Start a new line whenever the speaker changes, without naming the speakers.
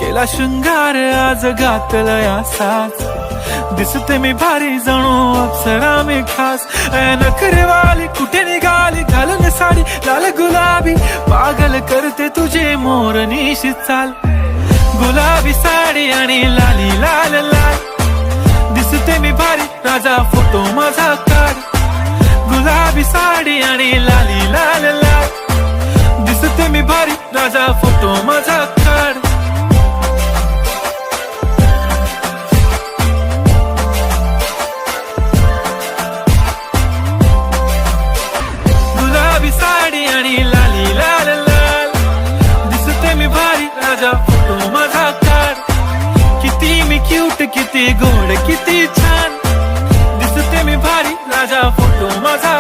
केला शृंगार आज घातलाय असाच, दिसते मी भारी जणू अप्सरा मी खास. नखरेवाली कुठे निघाली घालून साडी लाल गुलाबी, पागल करते तुझे मोरनीशी चाल. गुलाबी साडी आणि लाली लाल लाल, दिसते मी भारी राजा फोटो माझा काढ. गुलाबी साडी आणि लाली लाल लाल, दिसते मी भारी राजा फोटो माझा काढ. गुलाबी साडी आणि लाली लाल लाल, दिसते मी भारी राजा फोटो माझा काढ. किती मी क्यूट किती गोड किती छान, दिसते मी भारी राजा फोटो माझा.